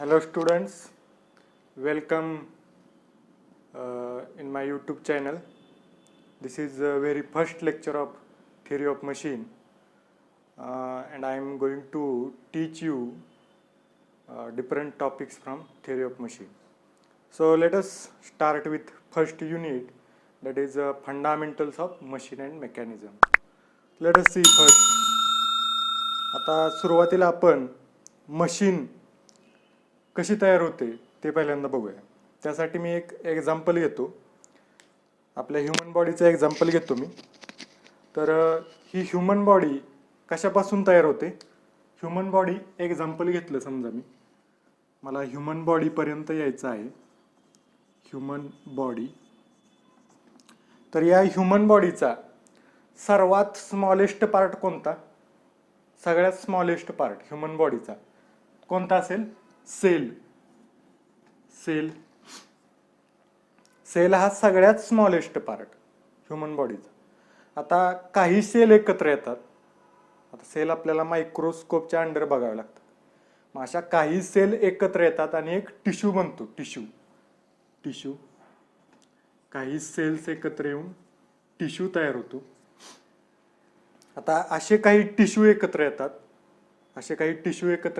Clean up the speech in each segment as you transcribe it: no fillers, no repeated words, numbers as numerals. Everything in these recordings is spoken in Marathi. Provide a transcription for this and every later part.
Hello students, welcome in my YouTube channel. This is the very first lecture of theory of machine and I am going to teach you different topics from theory of machine. So let us start with first unit, that is fundamentals of machine and mechanism. Let us see first. आता सुरुवातीला आपण मशीन कशी तयार होते ते पहिल्यांदा बघूया. त्यासाठी मी एक एक्झाम्पल घेतो. आपल्या ह्यूमन बॉडीचं एक्झाम्पल घेतो मी. तर ही ह्यूमन बॉडी कशापासून तयार होते. ह्यूमन बॉडी एक्झाम्पल घेतलं समजा मला ह्यूमन बॉडीपर्यंत यायचं आहे. Human body. तर या ह्यूमन बॉडीचा सर्वात स्मॉलेस्ट पार्ट कोणता. सगळ्यात स्मॉलेस्ट पार्ट ह्यूमन बॉडीचा कोणता असेल. सेल. सेल सेल हा सगळ्यात स्मॉलेस्ट पार्ट ह्यूमन बॉडीचा. आता काही सेल एकत्र येतात. आता सेल आपल्याला मायक्रोस्कोपच्या अंडर बघावे लागतात. मग अशा काही सेल एकत्र येतात आणि एक टिश्यू बनतो. टिश्यू काही सेल्स एकत्र येऊन टिश्यू तयार होतो. आता असे काही टिश्यू एकत्र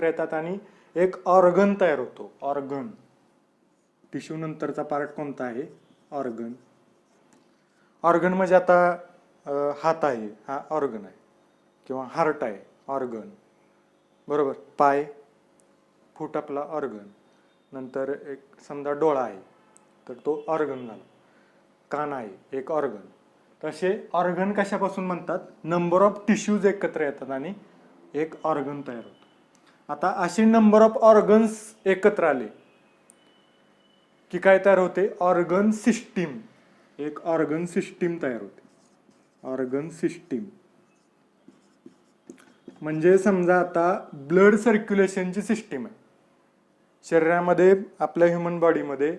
येतात आणि एक ऑर्गन तयार होतो. ऑर्गन. टिश्यू नंतरचा पार्ट कोणता आहे. ऑर्गन. ऑर्गन म्हणजे आता हात आहे हा ऑर्गन आहे किंवा हार्ट आहे ऑर्गन. बरोबर. पाय फूट आपला ऑर्गन. नंतर एक समजा डोळा आहे तर तो ऑर्गन झाला. कान आहे एक ऑर्गन. तसे ऑर्गन कशापासून बनतात. नंबर ऑफ टिश्यूज एकत्र येतात आणि एक ऑर्गन तयार होतो. आता असे नंबर ऑफ ऑर्गन्स एकत्र आले की काय तयार होते. Organ system. एक ऑर्गन सिस्टीम तयार होते. ऑर्गन सिस्टीम म्हणजे समजा आता ब्लड सर्क्युलेशनची सिस्टीम आहे. शरीरामध्ये आपल्या ह्यूमन बॉडीमध्ये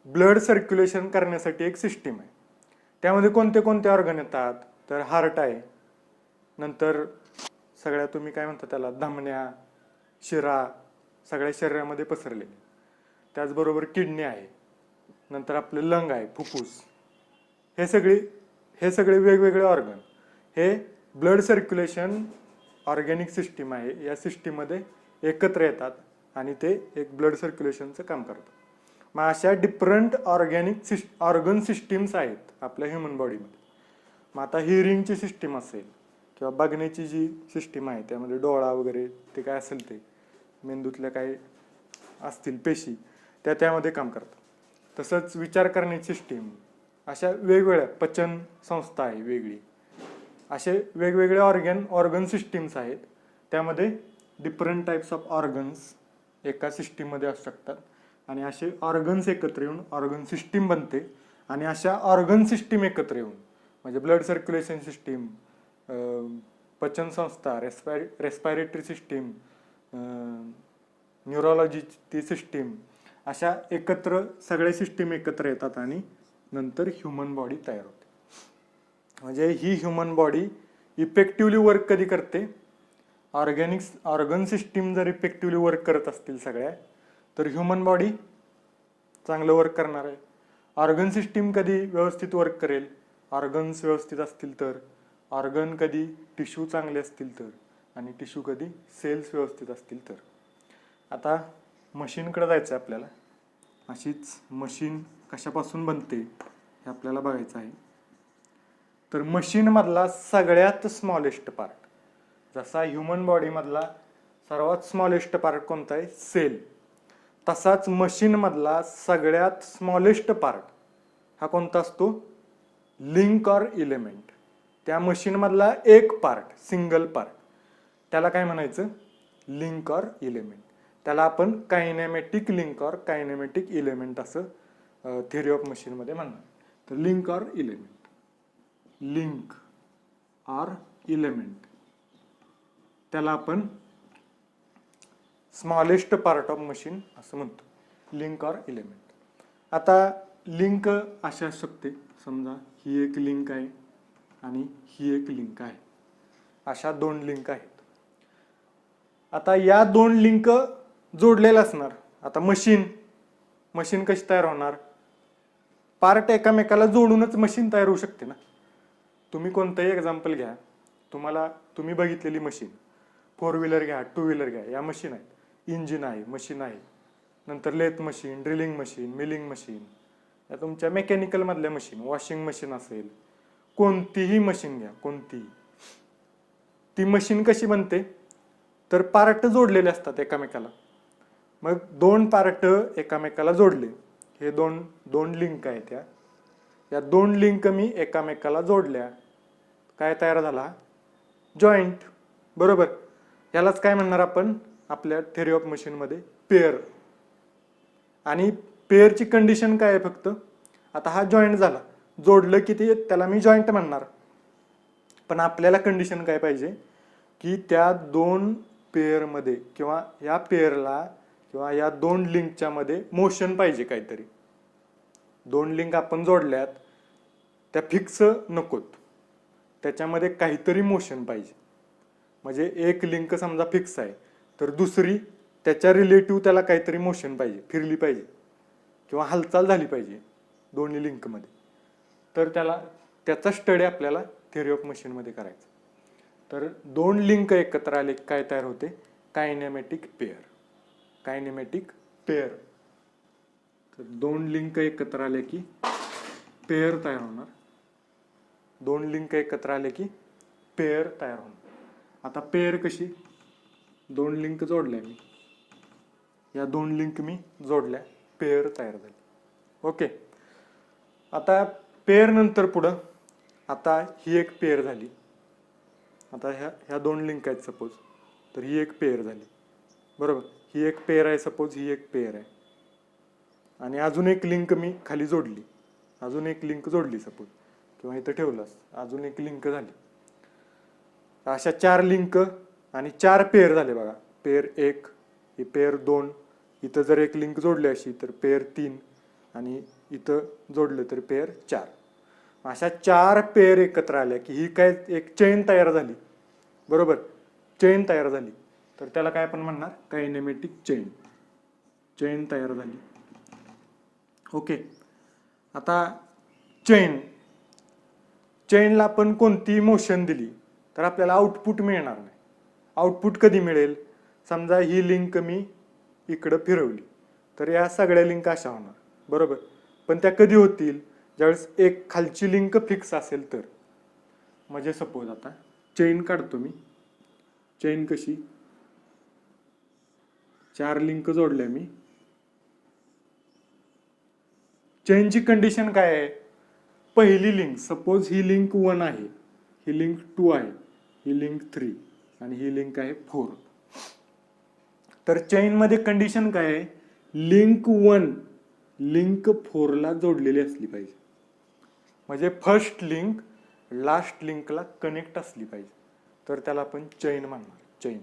ब्लड सर्क्युलेशन करण्यासाठी एक सिस्टीम आहे. त्यामध्ये कोणते कोणते ऑर्गन येतात. तर हार्ट आहे. नंतर सगळ्या तुम्ही काय म्हणता त्याला धमन्या शिरा सगळ्या शरीरामध्ये पसरले. त्याचबरोबर किडनी आहे. नंतर आपले लंग आहे फुफ्फुस. हे सगळे वेगवेगळे ऑर्गन हे ब्लड सर्क्युलेशन ऑर्गॅनिक सिस्टीम आहे. या सिस्टीममध्ये एकत्र येतात आणि ते एक ब्लड सर्क्युलेशनचं काम करतात. मग अशा डिफरंट ऑर्गन सिस्टीम्स आहेत आपल्या ह्यूमन बॉडीमध्ये. मग आता हिअरिंगची सिस्टीम असेल किंवा बघण्याची जी सिस्टीम आहे त्यामध्ये डोळा वगैरे ते काय असेल ते मेंदूतल्या काही असतील पेशी त्यामध्ये काम करतात. तसंच विचार करण्याची सिस्टीम. अशा वेगवेगळ्या पचन संस्था आहे वेगळी. असे वेगवेगळे ऑर्गन सिस्टीम्स आहेत. त्यामध्ये डिफरंट टाईप्स ऑफ ऑर्गन्स एका सिस्टीममध्ये असू शकतात आणि असे ऑर्गन्स एकत्र येऊन ऑर्गन सिस्टीम बनते. आणि अशा ऑर्गन सिस्टीम एकत्र येऊन म्हणजे ब्लड सर्क्युलेशन सिस्टीम, पचन संस्था, रेस्पायरेटरी सिस्टीम, न्यूरोलॉजीची सिस्टीम अशा एकत्र सगळ्या सिस्टीम एकत्र येतात आणि नंतर ह्यूमन बॉडी तयार होते. म्हणजे ही ह्यूमन बॉडी इफेक्टिव्हली वर्क कधी करते. ऑर्गन सिस्टीम जर इफेक्टिव्हली वर्क करत असतील सगळ्या तर ह्यूमन बॉडी चांगलं वर्क करणार आहे. ऑर्गन सिस्टीम कधी व्यवस्थित वर्क करेल. ऑर्गन्स व्यवस्थित असतील तर. ऑर्गन कधी टिश्यू चांगले असतील तर. आणि टिश्यू कधी सेल्स व्यवस्थित असतील तर. आता मशीनकडे जायचं आहे आपल्याला. अशीच मशीन कशापासून बनते हे आपल्याला बघायचं आहे. तर मशीनमधला सगळ्यात स्मॉलेस्ट पार्ट जसा ह्यूमन बॉडीमधला सर्वात स्मॉलेस्ट पार्ट कोणता आहे. सेल. तसाच मशीनमधला सगळ्यात स्मॉलेस्ट पार्ट हा कोणता असतो. Link or element. त्या मशीनमधला एक पार्ट सिंगल पार्ट त्याला काय म्हणायचं. Link or element. त्याला आपण kinematic link or kinematic element असं थिअरी ऑफ मशीनमध्ये म्हणणार. तर link or element. Link or element त्याला आपण स्मॉलेस्ट पार्ट ऑफ मशीन असं म्हणतो. Link or element. आता लिंक अशा असू शकते. समजा ही एक लिंक आहे आणि ही एक लिंक आहे. अशा दोन लिंक आहेत. आता या दोन लिंक जोडलेल्या असणार. आता मशीन कशी तयार होणार? पार्ट एकामेकाला जोडूनच मशीन तयार होऊ शकते ना. तुम्ही कोणतंही एक्झाम्पल घ्या, तुम्ही बघितलेली मशीन, 4 व्हीलर घ्या, 2 व्हीलर घ्या, या मशीन आहेत. इंजिन आहे, मशीन आहे, नंतर lathe machine, drilling machine, milling machine, या तुमच्या मेकॅनिकल मधल्या मशीन, वॉशिंग मशीन असेल, कोणतीही मशीन घ्या, कोणतीही. ती मशीन कशी बनते? तर पार्ट जोडलेले असतात एकामेकाला. मग 2 पार्ट एकामेकाला जोडले, हे दोन लिंक आहेत. या 2 लिंक मी एकामेकाला जोडल्या, काय तयार झाला? जॉईंट. बरोबर. यालाच काय म्हणणार आपण आपल्या थेअरी ऑफ मशीन मध्ये? पेअर. आणि पेअरची कंडिशन काय आहे? फक्त आता हा जॉईंट झाला, जोडलं की ते त्याला मी जॉईंट म्हणणार. पण आपल्याला कंडिशन काय पाहिजे? की त्या 2 पेअरमध्ये किंवा या पेअरला किंवा या 2 लिंकच्या मध्ये मोशन पाहिजे काहीतरी. 2 लिंक आपण जोडल्यात, त्या फिक्स नकोत, त्याच्यामध्ये काहीतरी मोशन पाहिजे. म्हणजे एक लिंक समजा फिक्स आहे, तर दुसरी त्याच्या रिलेटिव्ह त्याला काहीतरी मोशन पाहिजे, फिरली पाहिजे किंवा हालचाल झाली पाहिजे दोन्ही लिंकमध्ये. तर त्याचा स्टडी आपल्याला थेअरी ऑफ मशीनमध्ये करायचा. तर 2 लिंक एकत्र आले काय तयार होते? Kinematic pair. Kinematic pair. तर 2 लिंक एकत्र आले की पेअर तयार होणार. 2 लिंक एकत्र आले की पेअर तयार होणार. आता पेअर कशी? 2 लिंक जोडल्या मी, या 2 लिंक मी जोडल्या, पेअर तयार झाली. ओके. आता पेअर नंतर पुढं, आता ही एक पेअर झाली. आता ह्या 2 लिंक आहेत सपोज, तर ही एक पेअर झाली. बरोबर. ही एक पेअर आहे सपोज, ही एक पेअर आहे. आणि अजून एक लिंक मी खाली जोडली, अजून एक लिंक जोडली सपोज, किंवा इथं ठेवलास, अजून एक लिंक झाली. अशा 4 लिंक आणि 4 पेअर झाले बघा. पेअर 1, ही पेअर 2, इथं जर एक लिंक जोडली अशी तर पेअर 3, आणि इथं जोडलं तर पेअर 4. अशा 4 पेअर एकत्र आल्या की ही काय एक चेन तयार झाली. बरोबर. चेन तयार झाली, तर त्याला काय आपण म्हणणार? Kinematic chain. चेन तयार झाली. ओके. आता चेनला आपण कोणती मोशन दिली तर आपल्याला आउटपुट मिळणार नाही. आउटपुट कधी मिळेल? समजा ही लिंक मी इकडं फिरवली, तर या सगळ्या लिंक अशा होणार. बरोबर. पण त्या कधी होतील? ज्यावेळेस एक खालची लिंक फिक्स असेल तर. म्हणजे सपोज आता चेन काढतो मी. चेन कशी? 4 लिंक जोडल्या मी. चेनची कंडिशन काय आहे? पहिली लिंक, सपोज ही लिंक 1 आहे, ही लिंक 2 आहे, ही लिंक 3 आणि ही लिंक आहे 4. तर चेन मध्ये कंडिशन काय आहे? लिंक 1 लिंक 4 ला जोडलेली असली पाहिजे. म्हणजे फर्स्ट लिंक लास्ट लिंकला कनेक्ट असली पाहिजे, तर त्याला आपण चेन म्हणणार. चेन.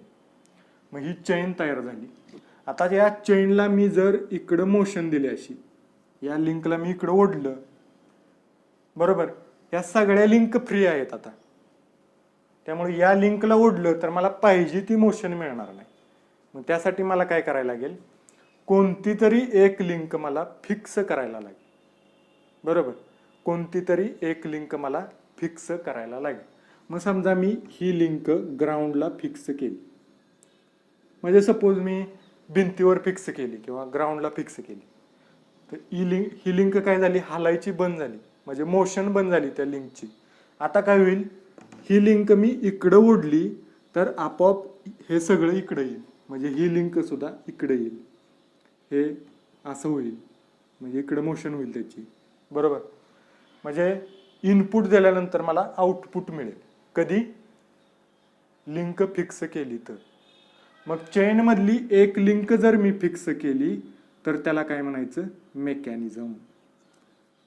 मग ही चेन तयार झाली. आता या चेनला मी जर इकडं मोशन दिले अशी, या लिंकला मी इकडं ओढलं, बरोबर, या सगळ्या लिंक फ्री आहेत आता. त्यामुळे या लिंकला ओढलं तर मला पाहिजे ती मोशन मिळणार नाही. मग त्यासाठी मला काय करायला लागेल? कोणती तरी एक लिंक मला फिक्स करायला लागेल. बरोबर. कोणती तरी एक लिंक मला फिक्स करायला लागेल. मग समजा मी ही लिंक ग्राउंडला फिक्स केली, म्हणजे सपोज मी भिंतीवर फिक्स केली किंवा ग्राउंडला फिक्स केली, तर ही लिंक काय झाली? हालायची बंद झाली, म्हणजे मोशन बंद झाली त्या लिंकची. आता काय होईल? ही लिंक मी इकडं ओढली तर आपोआप हे सगळं इकडे येईल, म्हणजे ही लिंक सुद्धा इकडे येईल. हे असं होईल, म्हणजे इकडं मोशन होईल त्याची. बरोबर. म्हणजे इनपुट दिल्यानंतर मला आउटपुट मिळेल. कधी? लिंक फिक्स केली तर. मग चेन मधली एक लिंक जर मी फिक्स केली तर त्याला काय म्हणायचं? मेकॅनिझम.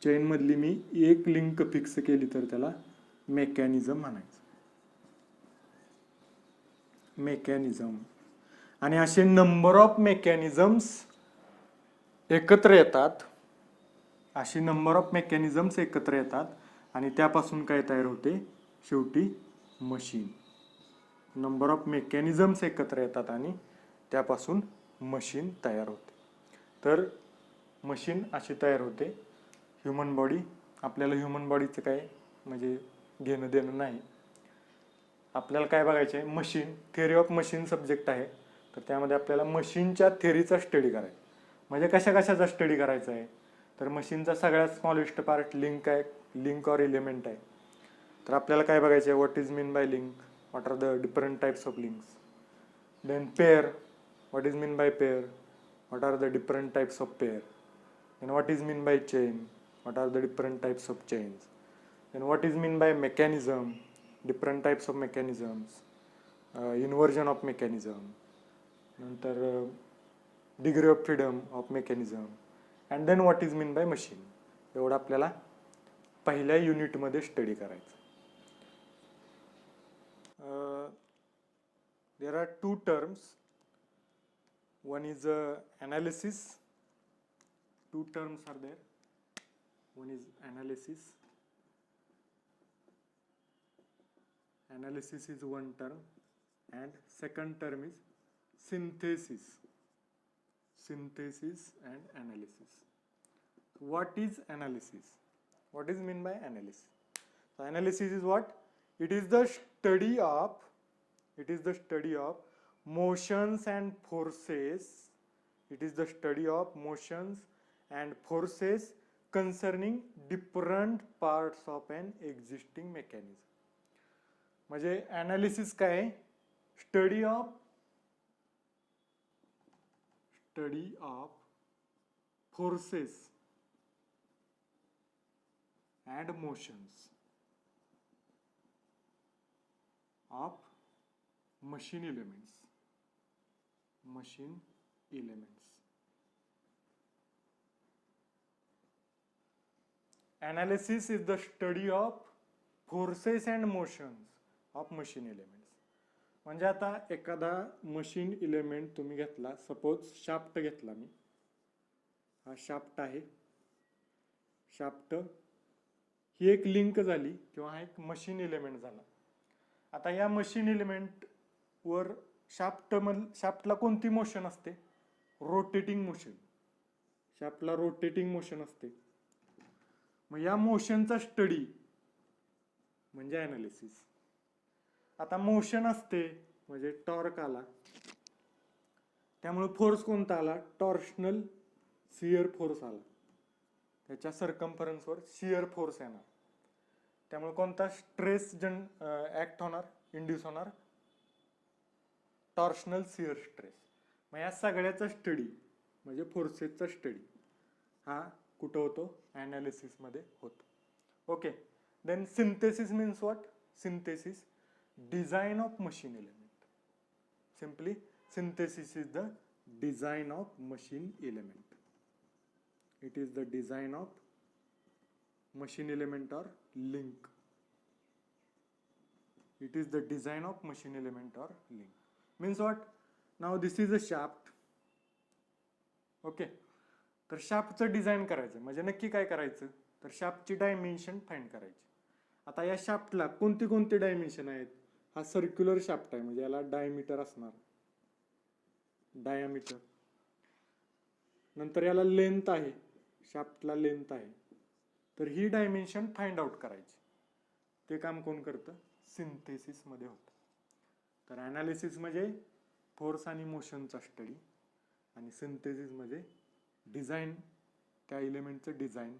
चेन मधली मी एक लिंक फिक्स केली तर त्याला मेकॅनिझम म्हणायचं. मेकॅनिझम. आणि असे नंबर ऑफ मेकॅनिझम्स एकत्र येतात. अशी नंबर ऑफ मेकॅनिझम्स एकत्र येतात आणि त्यापासून काय तयार होते? शेवटी मशीन. नंबर ऑफ मेकॅनिझम्स एकत्र येतात आणि त्यापासून मशीन तयार होते. तर मशीन अशी तयार होते. ह्युमन बॉडी, आपल्याला ह्युमन बॉडीचं काय म्हणजे घेणं देणं नाही. आपल्याला काय बघायचं आहे, machine, theory of machine subject आहे. तर त्यामध्ये आपल्याला मशीनच्या थिअरीचा स्टडी करायचा. म्हणजे कशा कशाचा स्टडी करायचा आहे, तर मशीनचा सगळ्यात स्मॉलेस्ट पार्ट लिंक आहे, लिंक ऑर एलिमेंट आहे. तर आपल्याला काय बघायचं आहे, what is mean by link, what are the different types of links. Then pair, what is mean by pair, what are the different types of pair. Then what is mean by chain, what are the different types of chains. Then what is mean by mechanism, different types of mechanisms, inversion of mechanism, नंतर degree of freedom of mechanism, and then what is mean by machine. एवढं आपल्याला पहिल्या युनिटमध्ये स्टडी करायचं. there are two terms. One is analysis. Two terms are there. One is analysis. Analysis is one term, and second term is synthesis. Synthesis and analysis. What is analysis? What is mean by analysis? So analysis is what? It is the study of motions and forces. It is the study of motions and forces concerning different parts of an existing mechanism. म्हणजे ॲनालिसिस काय, study of forces and motions of machine elements. Analysis is the study of forces and motions of machine elements. म्हणजे आता एखादा मशीन एलिमेंट तुम्ही घेतला, सपोज शाफ्ट घेतला मी, हा शाफ्ट आहे. शाफ्ट ही एक लिंक झाली किंवा हा एक मशीन एलिमेंट झाला. आता या मशीन एलिमेंट वर शाफ्टला कोणती मोशन असते, रोटेटिंग मोशन. शाफ्टला रोटेटिंग मोशन असते. मग या मोशनचा स्टडी म्हणजे ॲनालिसिस. आता मोशन असते म्हणजे टॉर्क आला, त्यामुळे फोर्स कोणता आला, टॉर्शनल शियर फोर्स आला. त्याच्या सर्कम्फरन्सवर शियर फोर्स येणार, त्यामुळे कोणता स्ट्रेस ऍक्ट होणार, इंड्यूस होणार, टॉर्शनल शियर स्ट्रेस. मग या सगळ्याचा स्टडी म्हणजे फोर्सेसचा स्टडी हा कुठं होतो, ॲनालिसिस मध्ये होतो. Okay. Then synthesis means what, synthesis design of machine element. Simply synthesis is the design of machine element. It is the design of machine element or link. It is the design of machine element or link. Means what? Now this is a shaft. Okay. तर शाफ्टचं डिझाईन करायचं म्हणजे नक्की काय करायचं, तर शाफ्टची डायमेन्शन फाइंड करायची. आता या शाफ्टला कोणती कोणती डायमेन्शन आहेत, हा सर्क्युलर शाफ्ट आहे म्हणजे याला डायमीटर असणार, डायमीटर. नंतर याला लेंथ आहे, शाफ्टला लेंथ आहे. तर ही डायमेन्शन फाइंड आउट करायची. ते काम कोण करतं, सिंथेसिस मध्ये होतं. तर ॲनालिसिस म्हणजे फोर्स आणि मोशनचा स्टडी, आणि सिंथेसिस म्हणजे डिझाईन, त्या एलिमेंटचं डिझाईन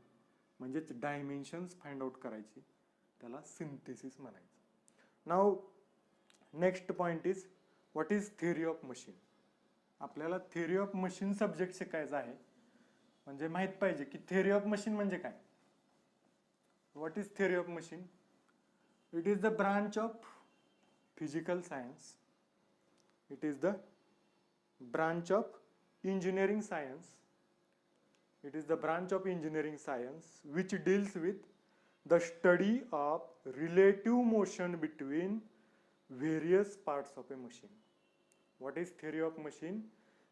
म्हणजेच डायमेन्शन्स फाइंड आउट करायची, त्याला सिंथेसिस म्हणायचं. नाव next point is what is theory of machine. आपल्याला थिअरी ऑफ मशीन सब्जेक्ट शिकायचा आहे, म्हणजे माहित पाहिजे की थिअरी ऑफ मशीन म्हणजे काय. What is theory of machine? It is the branch of physical science. It is the branch of engineering science. It is the branch of engineering science which deals with the study of relative motion between various parts of a machine. What is theory of machine?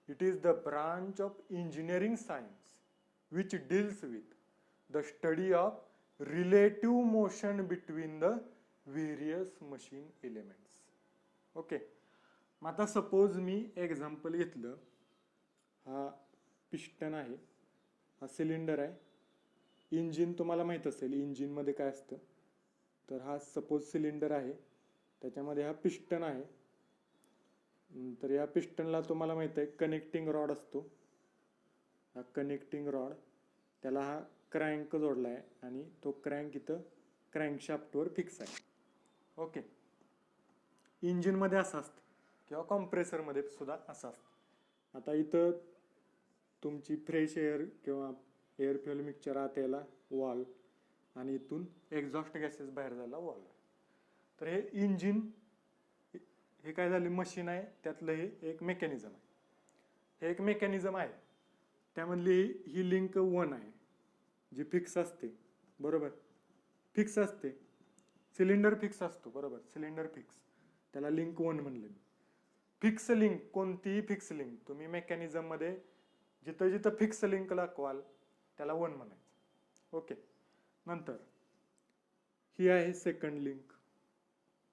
It is the branch of engineering science which deals with the study of relative motion between the various machine elements. Okay. मग आता सपोज मी एक्झाम्पल घेतलं, हा पिस्टन आहे, हा सिलेंडर आहे. इंजिन तुम्हाला माहीत असेल इंजिनमध्ये काय असतं, तर हा सपोज सिलेंडर आहे, त्याच्यामध्ये हा पिस्टन आहे. तर या पिस्टनला तुम्हाला माहीत आहे कनेक्टिंग रॉड असतो. हा कनेक्टिंग रॉड, त्याला हा क्रँक जोडला आहे आणि तो क्रँक इथं क्रँकशाफ्टवर फिक्स आहे. ओके, इंजिनमध्ये असं असतं किंवा कॉम्प्रेसरमध्ये सुद्धा असं असतं. आता इथं तुमची फ्रेश एअर किंवा एअर फ्युएल मिक्सचर आत यायला वॉल आणि इथून एक्झॉस्ट गॅसेस बाहेर जायला वॉल. तर हे इंजिन हे काय झाले मशीन आहे, त्यातलं हे एक मेकॅनिझम आहे. हे एक मेकॅनिझम आहे, त्यामधली ही लिंक 1 आहे जी फिक्स असते. बरोबर, फिक्स असते. सिलेंडर फिक्स असतो. बरोबर, सिलेंडर फिक्स, त्याला लिंक 1 म्हणलं मी. फिक्स लिंक, कोणतीही फिक्स लिंक तुम्ही मेकॅनिझममध्ये जिथं जिथं फिक्स लिंक दाखवाल त्याला 1 म्हणायचं. ओके, नंतर ही आहे सेकंड लिंक,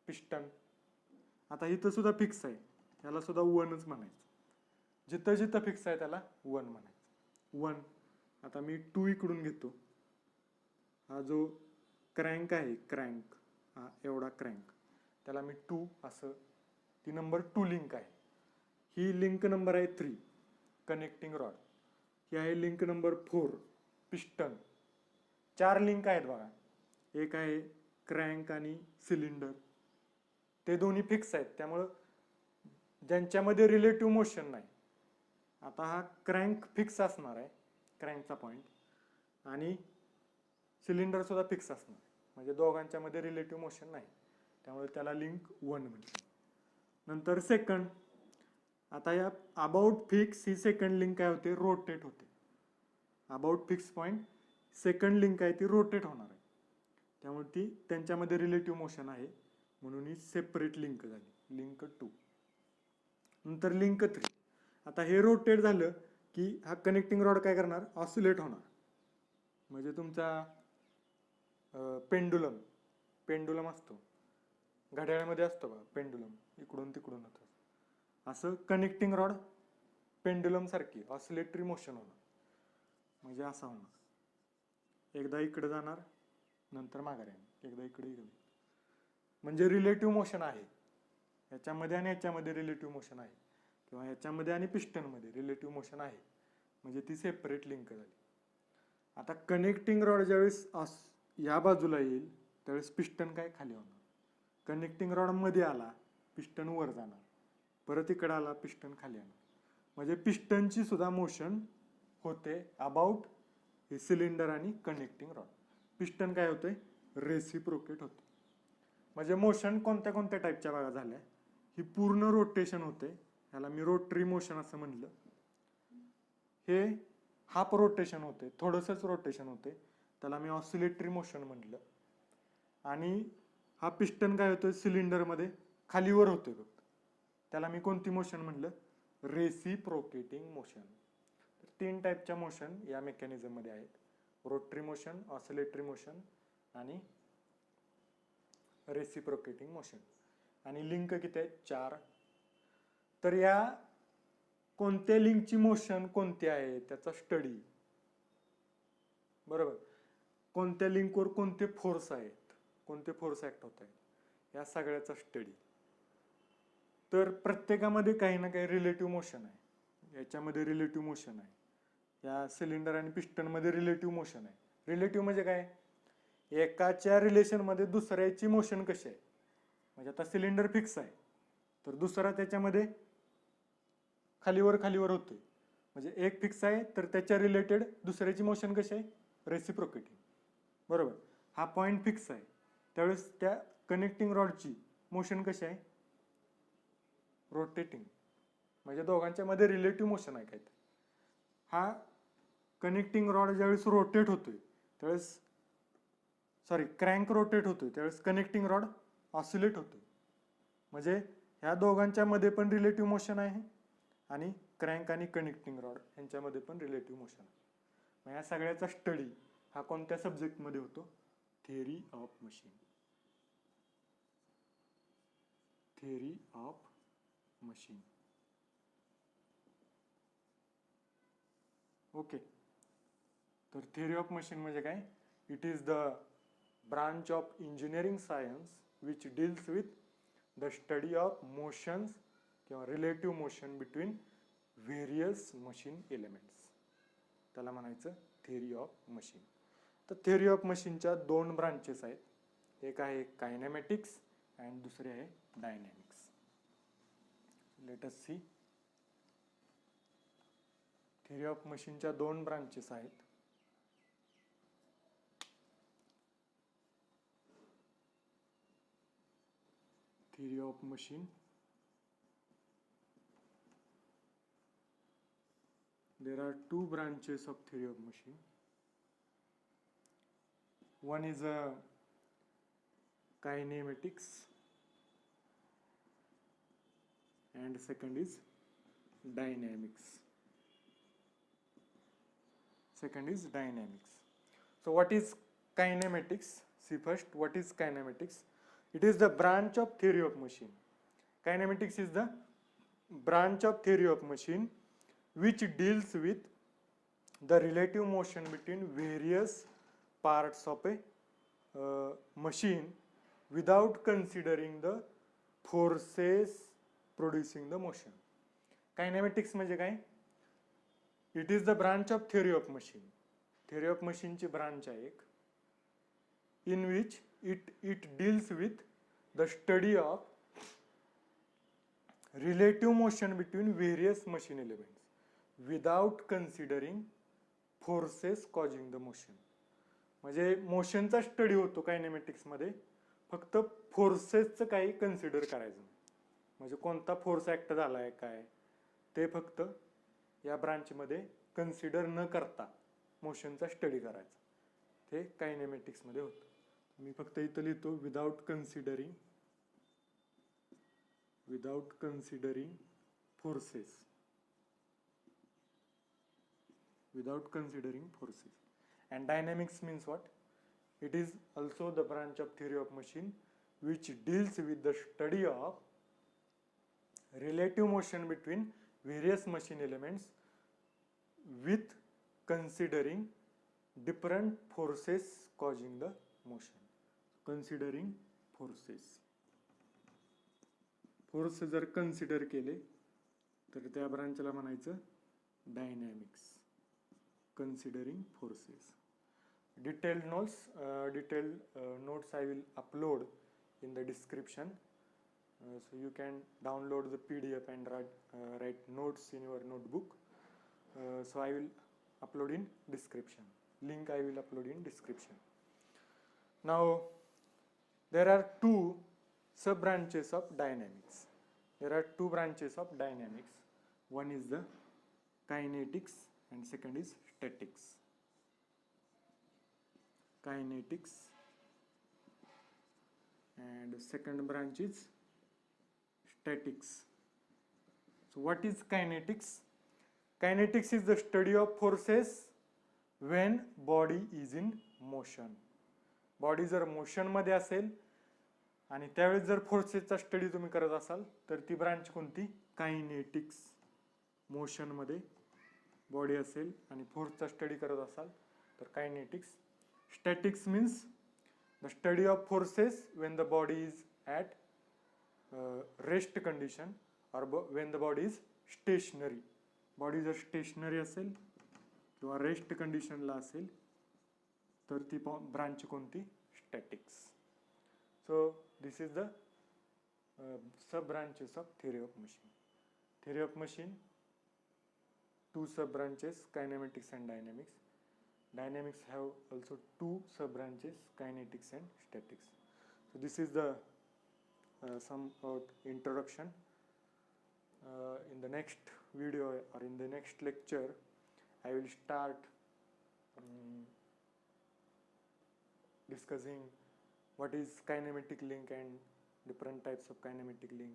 पिस्टन. आता इथं सुद्धा फिक्स आहे, त्याला सुद्धा 1च म्हणायचं. जिथं जिथं फिक्स आहे त्याला 1 म्हणायचं. 1. आता मी 2 इकडून घेतो. हा जो क्रँक आहे, क्रँक, हा एवढा क्रँक, त्याला मी 2 असं, ती नंबर 2 लिंक आहे. ही लिंक नंबर आहे 3, कनेक्टिंग रॉड. ही आहे लिंक नंबर 4, पिस्टन. 4 लिंक आहेत बघा. एक आहे क्रँक आणि सिलेंडर, ते दोन्ही फिक्स आहेत, त्यामुळं ज्यांच्यामध्ये रिलेटिव्ह मोशन नाही. आता हा क्रँक फिक्स असणार आहे, क्रँकचा पॉईंट, आणि सिलेंडर सुद्धा फिक्स असणार आहे, म्हणजे दोघांच्या मध्ये रिलेटिव्ह मोशन नाही, त्यामुळे त्याला लिंक 1 म्हणते. नंतर सेकंड, आता या about fix he second link काय होते, रोटेट होते. About fix point second link आहे ती रोटेट होणार आहे, त्यामुळे ती त्यांच्यामध्ये रिलेटिव्ह मोशन आहे, म्हणून ही सेपरेट लिंक झाली, लिंक 2. नंतर लिंक 3. आता हे रोटेट झालं की हा कनेक्टिंग रॉड काय करणार, ऑसिलेट होणार. म्हणजे तुमचा पेंडुलम असतो, घड्याळामध्ये असतो बघा पेंडुलम, इकडून तिकडून होतं, असं कनेक्टिंग रॉड पेंडुलम सारखी ऑसिलेटरी मोशन होणार. म्हणजे असा होणार, एकदा इकडे जाणार नंतर माघारी येणार, एकदा इकडे इकडे, म्हणजे रिलेटिव्ह मोशन आहे ह्याच्यामध्ये आणि ह्याच्यामध्ये रिलेटिव्ह मोशन आहे, किंवा ह्याच्यामध्ये आणि पिस्टनमध्ये रिलेटिव्ह मोशन आहे, म्हणजे ती सेपरेट लिंक झाली. आता कनेक्टिंग रॉड ज्यावेळेस या बाजूला येईल त्यावेळेस पिस्टन काय खाली होणार. कनेक्टिंग रॉड मध्ये आला पिस्टन वर जाणार, परत इकडे आला पिस्टन खाली येणार, म्हणजे पिस्टनची सुद्धा मोशन होते अबाउट हे सिलेंडर आणि कनेक्टिंग रॉड. पिस्टन काय होते, रेसिप्रोकेट होते. म्हणजे मोशन कोणत्या कोणत्या टाईपच्या भागा झाल्या, ही पूर्ण रोटेशन होते, ह्याला मी रोटरी मोशन असं म्हणलं. हे हाफ रोटेशन होते, थोडंसंच रोटेशन होते, त्याला मी ऑसिलेटरी मोशन म्हटलं. आणि हा पिस्टन काय होतोय सिलेंडरमध्ये खालीवर होतोय फक्त, त्याला मी कोणती मोशन म्हटलं, रेसिप्रोकेटिंग मोशन. तर 3 टाईपच्या मोशन या मेकॅनिझम मध्ये आहेत, रोटरी मोशन, ऑसिलेटरी मोशन आणि रेसिप्रोकेटिंग मोशन. आणि लिंक किती आहेत, 4. तर या कोणत्या लिंकची मोशन कोणती आहे त्याचा स्टडी, बरोबर, कोणत्या लिंकवर कोणते फोर्स आहेत, कोणते फोर्स ऍक्ट होत आहेत, या सगळ्याचा स्टडी. तर प्रत्येकामध्ये काही ना काही रिलेटिव्ह मोशन आहे, याच्यामध्ये रिलेटिव्ह मोशन आहे, या सिलेंडर आणि पिस्टनमध्ये रिलेटिव्ह मोशन आहे. रिलेटिव्ह म्हणजे काय, एकाच्या रिलेशनमध्ये दुसऱ्याची मोशन कशी आहे. म्हणजे आता सिलेंडर फिक्स आहे तर दुसरा त्याच्यामध्ये खालीवर खालीवर होतोय, म्हणजे एक फिक्स आहे तर त्याच्या रिलेटेड दुसऱ्याची मोशन कशी आहे, रेसिप्रोकेटिंग. बरोबर, हा पॉइंट फिक्स आहे त्यावेळेस त्या कनेक्टिंग रॉडची मोशन कशी आहे, रोटेटिंग. म्हणजे दोघांच्या मध्ये रिलेटिव्ह मोशन आहे काय. हा कनेक्टिंग रॉड ज्यावेळेस रोटेट होतोय त्यावेळेस, सॉरी, क्रँक रोटेट होतोय त्यावेळेस कनेक्टिंग रॉड ऑसिलेट होतोय. म्हणजे ह्या दोघांच्या मध्ये पण रिलेटिव्ह मोशन आहे आणि क्रँक आणि कनेक्टिंग रॉड यांच्यामध्ये पण रिलेटिव्ह मोशन आहे. मग या सगळ्याचा स्टडी हा कोणत्या सब्जेक्टमध्ये होतो, theory of machine. Theory of machine. Okay. तर थिअरी ऑफ मशीन म्हणजे काय? It is the branch of engineering science which deals with the study of motions किंवा relative motion between various machine elements. त्याला म्हणायचं थिअरी ऑफ मशीन. तर थिअरी ऑफ मशीनच्या दोन ब्रांचेस आहेत. एक आहे कायनेमॅटिक्स अँड दुसरे आहे dynamics. Let us see. Theory of मशीनच्या दोन ब्रांचेस आहेत. Theory of machine. There are two branches of theory of machine. One is kinematics and second is dynamics. So what is kinematics? See first, what is kinematics? It is the branch of theory of machine. Kinematics is the branch of theory of machine which deals with the relative motion between various parts of a machine without considering the forces producing the motion. Kinematics म्हणजे काय? It is the branch of theory of machine. Theory of machine ची branch आहे एक, in which it deals with the study of relative motion between various machine elements without considering forces causing the motion. म्हणजे मोशनचा स्टडी होतो कायनेमॅटिक्स मध्ये, फक्त फोर्सेसचं काही कन्सिडर करायचं. म्हणजे कोणता फोर्स ऍक्ट झालाय काय ते फक्त या ब्रांचमध्ये कन्सिडर न करता मोशनचा स्टडी करायचा. ते कायनेमॅटिक्स मध्ये होतं. मी फक्त इथं लिहितो without considering forces. And dynamics means what? It is also the branch of theory of machine which deals with the study of relative motion between various machine elements with considering different forces causing the motion. Considering forces. Force जर कन्सिडर केले तर त्या ब्रांचला म्हणायचं dynamics. Considering forces. Detailed notes I will upload in the description, so you can download the PDF and write notes in your notebook. So I will upload in description. Link I will upload in description. Now there are two sub branches of dynamics. One is the kinetics and second is statics. Kinetics and second branch is statics. So what is kinetics? Kinetics is the study of forces when body is in motion. Body जर मोशन मध्ये असेल आणि त्यावेळेस जर फोर्सेसचा स्टडी तुम्ही करत असाल तर ती ब्रांच कोणती? कायनेटिक्स. मोशन मध्ये बॉडी असेल आणि फोर्सचा स्टडी करत असाल तर kinetics. Statics means the study of forces when the body is at rest condition और when the body is stationary. Body जर स्टेशनरी असेल किंवा रेस्ट कंडिशनला असेल तर ती ब्रांच कोणती? Statics. So this is the sub branches of theory of machine. Theory of machine, two sub branches, kinematics and dynamics. Dynamics have also two sub branches, kinetics and statics. So this is the some introduction. In the next video or in the next lecture I will start discussing what is kinematic link and different types of kinematic link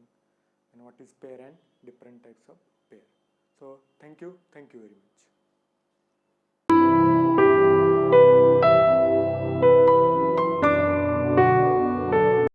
and what is pair and different types of pair. So thank you very much.